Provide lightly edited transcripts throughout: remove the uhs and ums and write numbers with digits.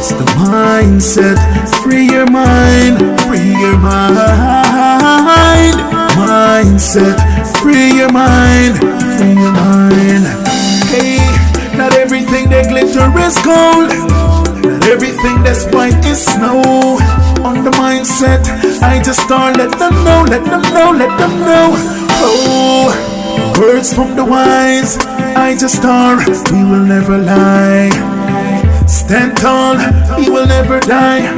It's the mindset. Free your mind, free your mind. Mindset, free your mind, free your mind. Hey, not everything that glitter is gold. Not everything that's white is snow. On the mindset, I just start let them know, let them know, let them know. Oh, words from the wise, I just start, we will never lie. Stand tall, we will never die,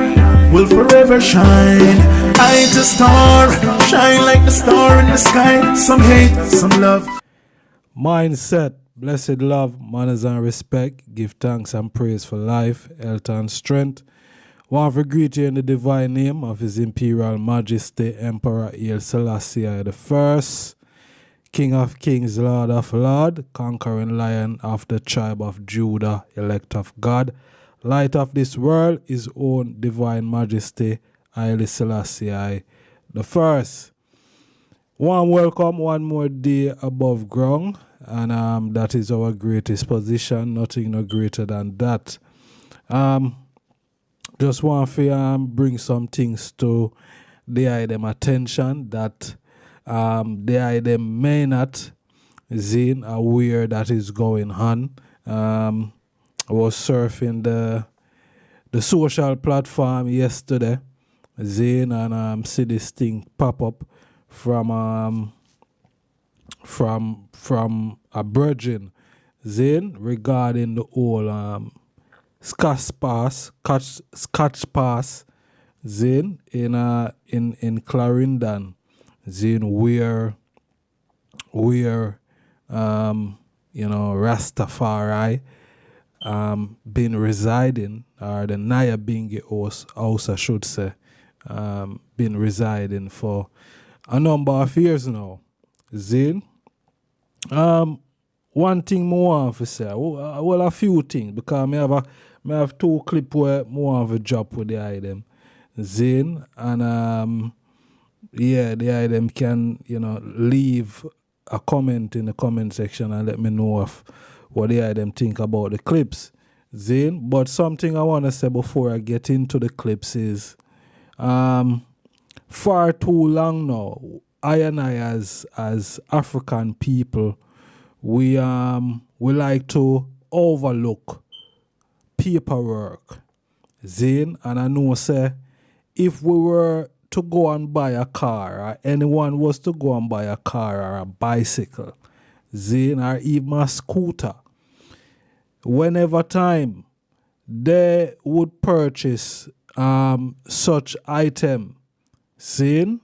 will forever shine. I just star, shine like the star in the sky. Some hate, some love. Mindset, blessed love, manners and respect. Give thanks and praise for life, health and strength. Want to greet you in the divine name of His Imperial Majesty Emperor Haile Selassie I, King of Kings, Lord of Lords, conquering Lion of the tribe of Judah, elect of God, light of this world, His own divine Majesty Haile Selassie I. One welcome, one more day above ground, and that is our greatest position. Nothing no greater than that. Just want to bring some things to the item attention that the item may not seem aware that is going on. I was surfing the social platform yesterday, Zane, and see this thing pop up from a virgin, Zane, regarding the whole Scotch pass, Zane, in Clarendon, Zane, where Rastafari been residing, or the Nyabingi house I should say, been residing for a number of years now. Zane, one thing more want to say, well, a few things, because I have two clips where I want to drop with the item. Zane, and the item can, leave a comment in the comment section and let me know what the item think about the clips. Zane, but something I want to say before I get into the clips is, far too long now, I and I as African people, we like to overlook paperwork. Zane, and I know say if we were to go and buy a car, or anyone was to go and buy a car or a bicycle, Zane, or even a scooter, whenever time they would purchase such item, Zane,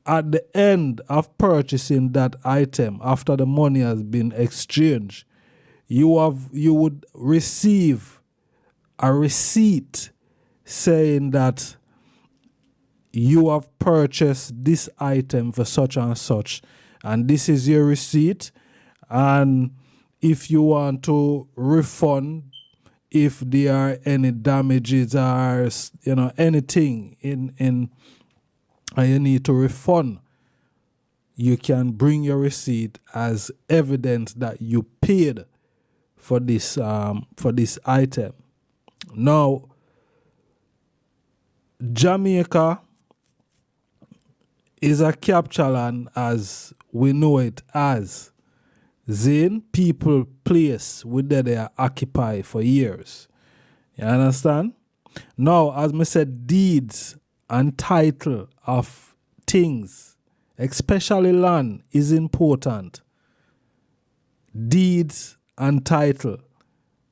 at the end of purchasing that item, after the money has been exchanged, you would receive a receipt saying that you have purchased this item for such and such, and this is your receipt. And if you want to refund, if there are any damages or anything in and you need to refund, you can bring your receipt as evidence that you paid for this item. Now, Jamaica is a capture land as we know it as. Zane, people, place where they are occupied for years. You understand? Now, as I said, deeds and title of things, especially land, is important. Deeds and title,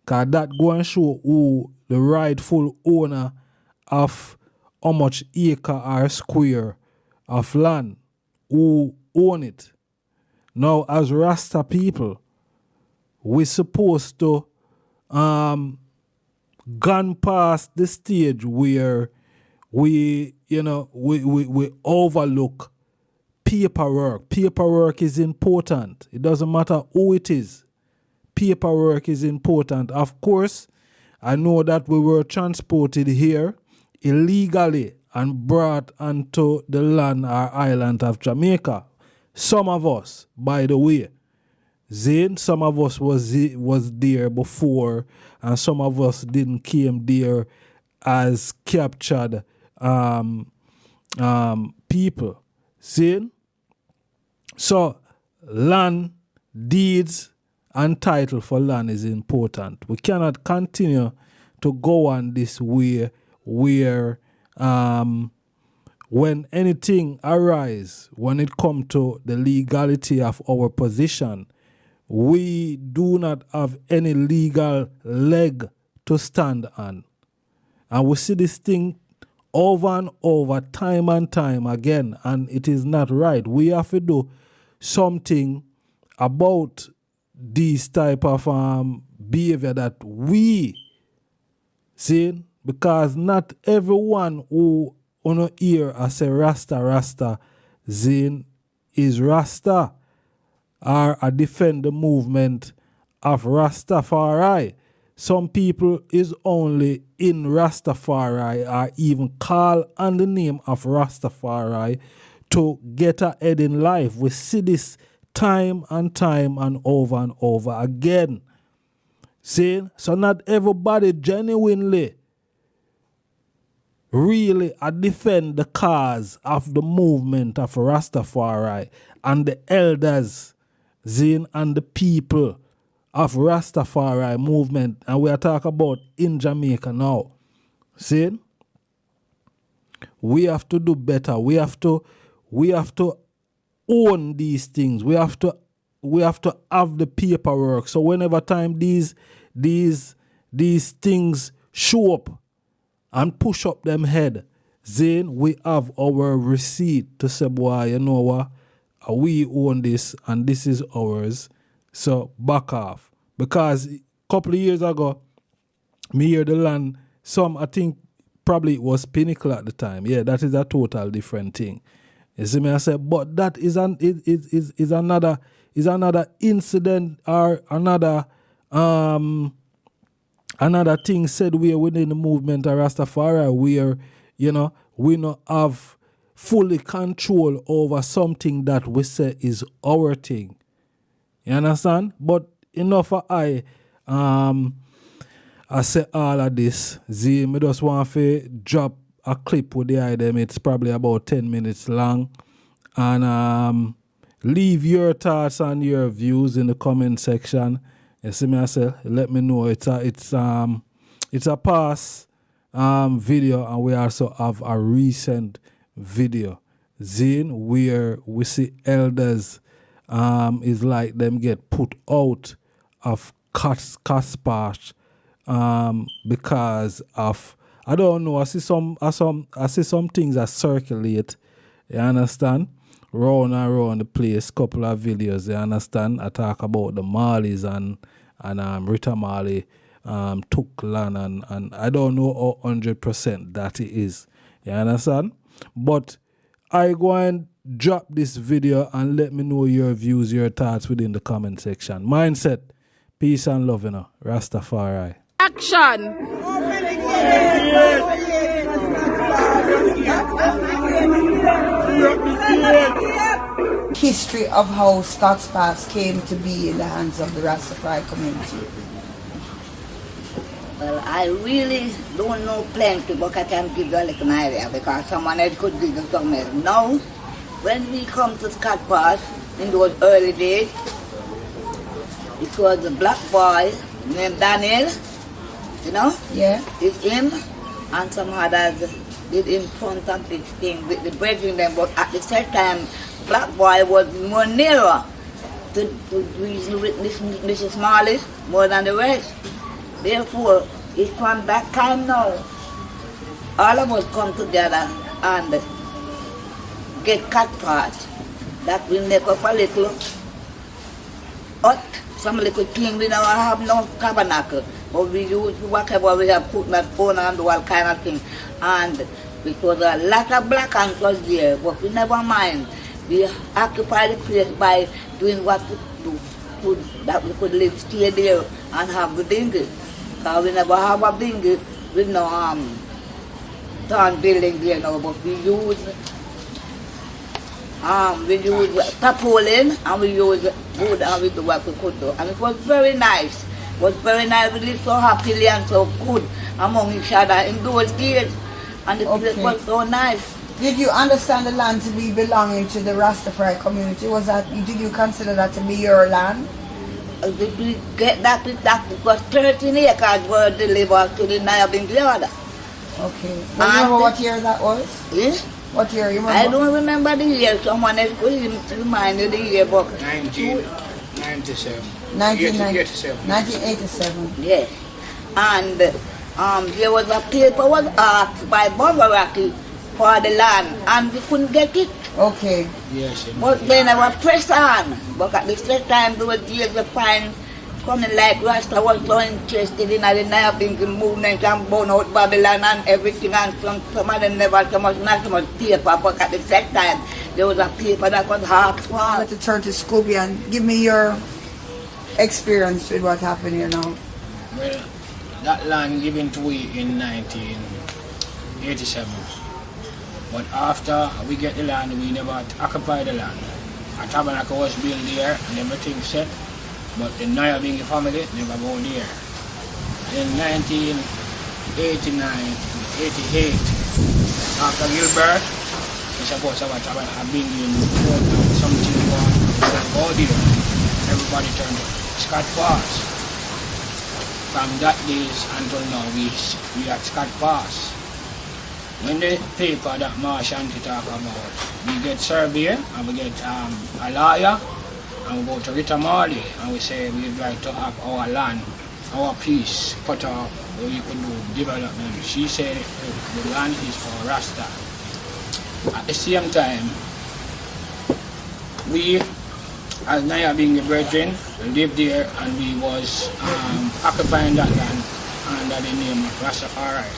because that go and show who the rightful owner of how much acre or square of land, who own it. Now, as Rasta people, we're supposed to gone past the stage where we overlook paperwork. Paperwork is important. It doesn't matter who it is. Paperwork is important. Of course, I know that we were transported here illegally and brought onto the land or island of Jamaica. Some of us, by the way. Zane, some of us was there before, and some of us didn't came there as captured people. Zane. So land, deeds, and title for land is important. We cannot continue to go on this way where when anything arise, when it comes to the legality of our position, we do not have any legal leg to stand on. And we see this thing over and over, time and time again, and it is not right. We have to do something about this type of behavior that we see, because not everyone who on hear I say Rasta, Zane is Rasta or I defend the movement of Rastafari. Some people is only in Rastafari or even call on the name of Rastafari to get ahead in life. We see this time and over again. See? So not everybody genuinely really defend the cause of the movement of Rastafari and the elders, Zane, and the people of Rastafari movement. And we are talking about in Jamaica now. See? We have to do better. We have to own these things. We have to have the paperwork. So whenever time these things show up and push up them head, then we have our receipt to say, boy, you know what? We own this and this is ours. So back off. Because a couple of years ago, me hear the land, I think probably it was Pinnacle at the time. Yeah, that is a total different thing. You see me, I said, but that is another incident or another thing said we are within the movement of Rastafari where, we not have fully control over something that we say is our thing. You understand? But enough for I say all of this. Me just want to drop a clip with the item. It's probably about 10 minutes long. And leave your thoughts and your views in the comment section. You see me, I say, let me know. It's a past video, and we also have a recent video. Zane, where we see elders is like them get put out of Caspatch because of, I don't know, I see some things that circulate, you understand, round and around the place, couple of videos, you understand. I talk about the Marleys and Rita Marley took land and I don't know 100% that it is, you understand. But I go and drop this video and let me know your views, your thoughts within the comment section. Mindset, peace and love, Rastafari. Action! History of how Scots Pass came to be in the hands of the Rastafari community. Well, I really don't know plenty, but I can give you a little idea because someone else could give you something. Now, when we come to Scots Pass in those early days, it was a black boy named Daniel, Yeah. It's him and some others did in front of this thing with the breaking them, but at the same time, black boy was more nearer to Mrs. Marley more than the rest. Therefore, it's from that time now, all of us come together and get cat parts that will make up a little hut, some little thing. We don't have no tabernacle, but we use whatever we have put that phone and do all kind of thing. And because a lot of black hands was there, but we never mind. We occupy the place by doing what we do, that we could live, stay there and have the dinghy. Because we never have a dinghy with no town building there now, but we use We use tarpaulin and we use wood and we do what we could do. And it was very nice. It was very nice. We lived so happily and so good among each other in those days. And it was so nice. Did you understand the land to be belonging to the Rastafari community? Did you consider that to be your land? Did we get that? It was 13 acres were delivered to the Nayabing Leada. Okay. Do you remember what year that was? Yes? What year you remember? I don't remember the year. Someone else could remind you the year, but 1997. 1987. Yes. And there was a paper was asked by Bobaraki for the land, and we couldn't get it. Okay. Yes. But then I was pressed on. But at the same time, there was years of fine coming like Rasta was so interested in the Nayabing movement and burn out Babylon and everything, and some of them never so much, not so much paper, but at the same time, there was a paper that was half I small. want to turn to Scooby and give me your experience with what happened here now. Well, that land given to we in 1987. But after we get the land, we never occupy the land. A tabernacle was built there and everything set. But the Nayabing family never go there. In 1989, 88, after Gilbert, we supposed to have a building something go there. Everybody turned Scott Pass. From that days until now, we at Scott Pass. When the paper that Marsh Auntie talk about, we get survey and we get a lawyer, and we go to Rita Marley and we say we'd like to have our land, our piece cut off where we could do development. She said the land is for Rasta. At the same time, we as Nayabing brethren lived there and we was occupying that land under the name of Rastafari.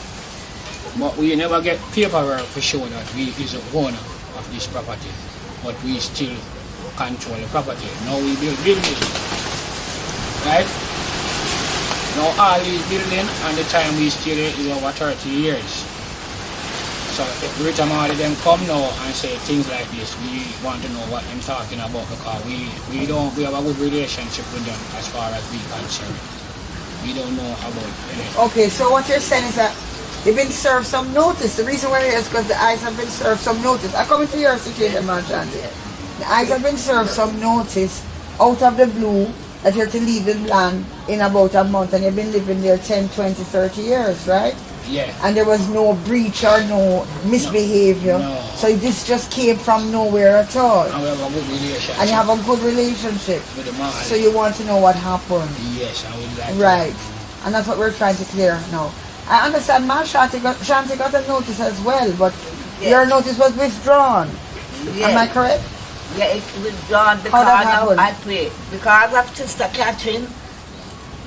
But we never get paperwork to show that we is the owner of this property, but we still control the property. Now we build buildings, right? Now all these buildings and the time we stay there is over 30 years. So if Rita Marley them come now and say things like this, we want to know what they're talking about because we have a good relationship with them as far as we concerned. We don't know about anything. Okay, so what you're saying is that they've been served some notice. The reason we're here is because the eyes have been served some notice. I come into your situation, man, Shanti. The eyes have been served some notice out of the blue that you're to leave the land in about a month and you've been living there 10, 20, 30 years, right? Yeah. And there was no breach or no misbehavior. No. So this just came from nowhere at all. And we have a good relationship. And you have a good relationship. With the man. So you want to know what happened. Yes, I would like Right. And that's what we're trying to clear now. I understand Ma Shanti got a notice as well, but your notice was withdrawn. Yes. Am I correct? Yeah, it was done How that because happened? I pray. Because of Sister Catherine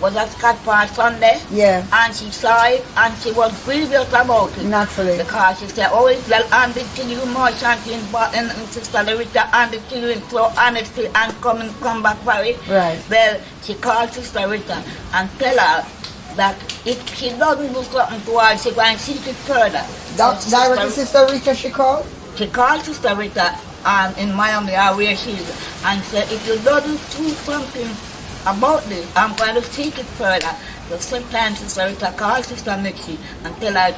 was at Scott Park Sunday. Yeah. And she saw it and she was grievous about it. Naturally. Because she said, oh, it's well handed to you, more chanting, and Sister Loretta handed to you in so honesty and come back for it. Right. Well, she called Sister Rita and tell her that if she doesn't do something to her, she going to seek it further. Directly Sister Rita she called? She called Sister Rita in Miami where she is and said, if you don't do something about this, I'm going to seek it further. So sometimes Sister Rita called Sister Mixie and tell her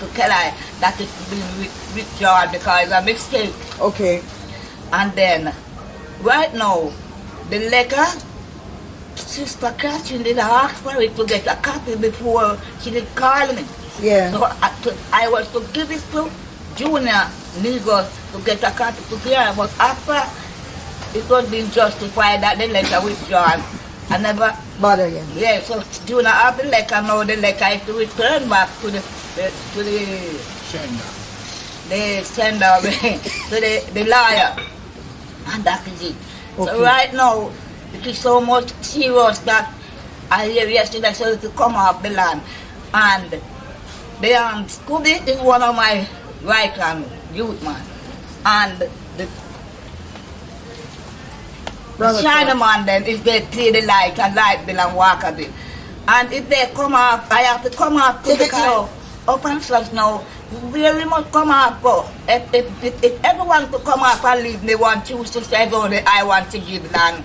that it's been withdrawn because it's a mistake. Okay. And then, right now, the letter, Sister Catherine did ask for it to get a copy before she did call me. Yeah. So I was to give it to Junior Nigos to get a copy to clear, but after it was being justified that the letter withdrawn, I never bother again. Yeah, so Junior have the letter now. The letter is to return back to the sender. The sender to the lawyer, and that is it. Okay. So right now it is so much serious that I hear yesterday so to come off the land, and the Scooby is one of my right hand youth man, and the Chinaman then is they play the light and light bill and walk a bit. And if they come off, I have to come off to the car. up and such now, where we must come out for. If everyone to come out and leave, they want choose to say, only I want to give land.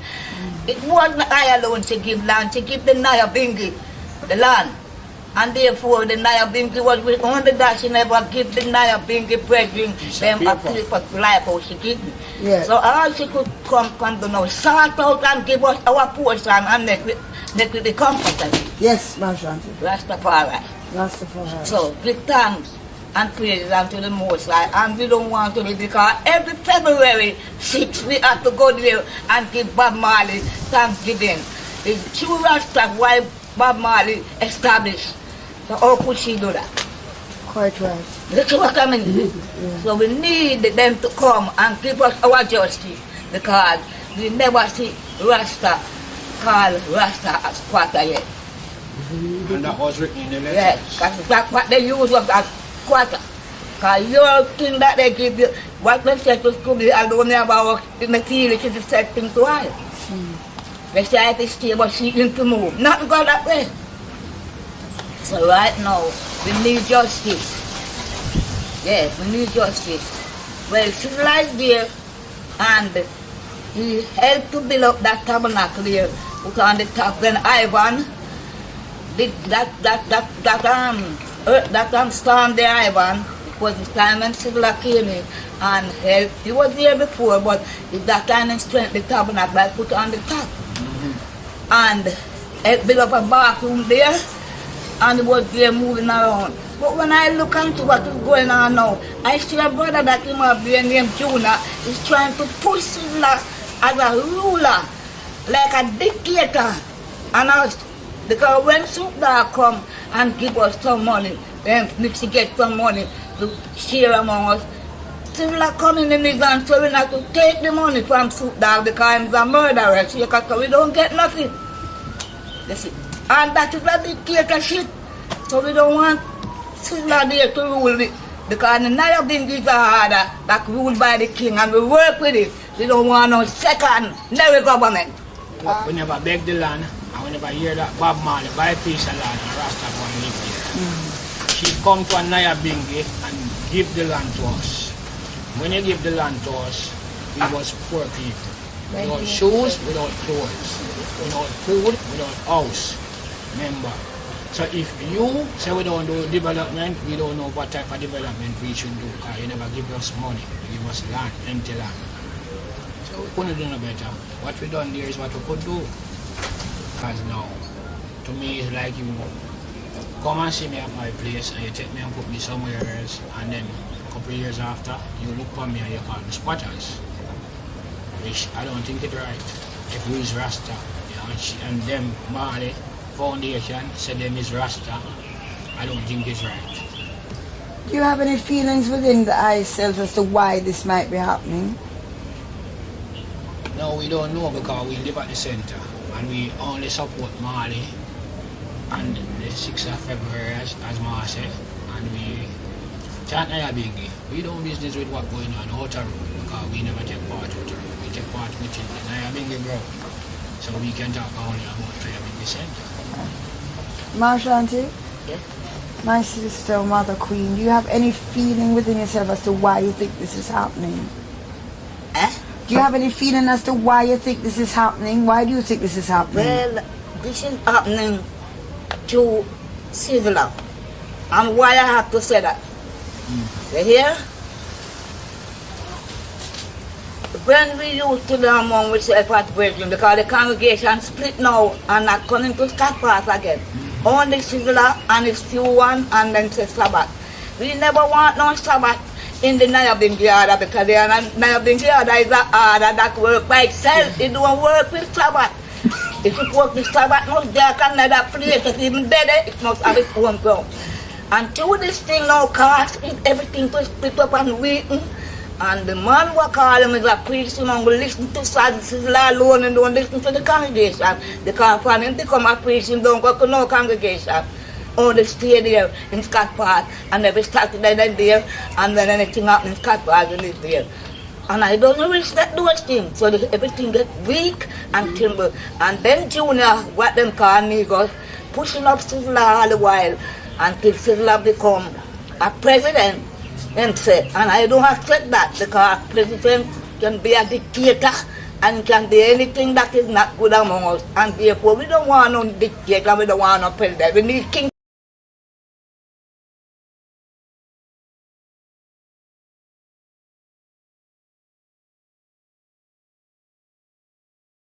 It wasn't I alone to give land, to give the Naya Bingi the land. And therefore, the Naya Bingi was with only that she never give the Naya Bingi brethren them a place for life how she give me. Yeah. So all she could come to know, sort out and give us our portion and make the comforter. Yes, Marjanti. Rastafari. Rastafari. So give thanks and praise unto the Most High. And we don't want to live because every February 6 we have to go there and give Bob Marley thanksgiving. It's true Rasta why Bob Marley established. So how could she do that? Quite right. That's what I mean. So we need them to come and give us our justice because we never see Rasta call Rasta as quarter yet. And that was written in the letter. Yes, that's what they use was as quarter. Because your thing that they give you, what they said to school, I don't know about the material, it is the set thing to all. They say it is stable, but she didn't move. Not go that way. So right now, we need justice. Yes, we need justice. Well, Sizzla is there, and he helped to build up that tabernacle here, put on the top. Then Ivan did that storm there, Ivan. It was the time when Sizzla came in and helped. He was there before, but at that time and strength the tabernacle I put on the top. And helped build up a bathroom there, and it was there moving around. But when I look into what is going on now, I see a brother that came up there named Juna is trying to push Sizzla as a ruler, like a dictator. And because when Sizzla come and give us some money, then Nixie get some money to share among us, Sizzla come in the middle and so we have to take the money from Sizzla because he's a murderer, so we don't get nothing. You see? And that is a dictatorship. So we don't want Sizzla there to rule it. Because the Naya Bingi is a harder that ruled by the king and we work with it. We don't want no second, no government. We never beg the land and we never hear that Bob Marley buy a piece of land and Rastafari live there. She come to a Naya Bingi and give the land to us. When you give the land to us, we was poor people. Without shoes, without clothes, without food, without house. Remember. So if you say we don't do development, we don't know what type of development we should do because you never give us money, you give us land, empty land. So we couldn't do no better. What we done there is what we could do. Because now, to me it's like you come and see me at my place and you take me and put me somewhere else and then a couple of years after you look for me and you call me squatters. Which I don't think it's right. If we is Rasta, and them Marley Foundation said them is Rasta, I don't think it's right. Do you have any feelings within the eye self as to why this might be happening? No, we don't know because we live at the center and we only support Marley and the 6th of February as Ma said, and we chant Naya Bingi. We don't business with what's going on outer road because we never take part outer road. We take part within the Naya Bingi ground. So we can talk only about Naya Bingi center. Marjanti? Yes. My sister, Mother Queen, do you have any feeling within yourself as to why you think this is happening? Do you have any feeling as to why you think this is happening? Why do you think this is happening? Well, this is happening to Sizzla. And why I have to say that? You hear? When we used to the among ourselves at Virgin, because the congregation split now and not coming to start path again. Only Sizzla and his few one and then say Sabbath. We never want no Sabbath in the Naya Bingi order because the Naya Bingi order is an order that work by itself. It don't work with Sabbath. If it work with Sabbath, no there can another place. If even dead, it must have its own ground. And through this thing now cause everything to split up and weaken. And the man who call him is a priest, and will listen to Sizzla alone and don't listen to the congregation. They can't find him become a priest and don't go to no congregation. Only stay there in Scott Park and never started there and then anything happen in Scott Park and live there. And I don't respect those things. So everything gets weak and timber. And then Junior, what them call niggas, pushing up Sizzla all the while. until Sizzla become a president himself. And I don't accept that because president can be a dictator and can do anything that is not good among us. And therefore, we don't want no dictator, we don't want no president. We need king.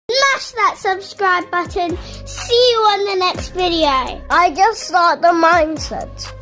Smash that subscribe button. See you on the next video. I just start the mindset.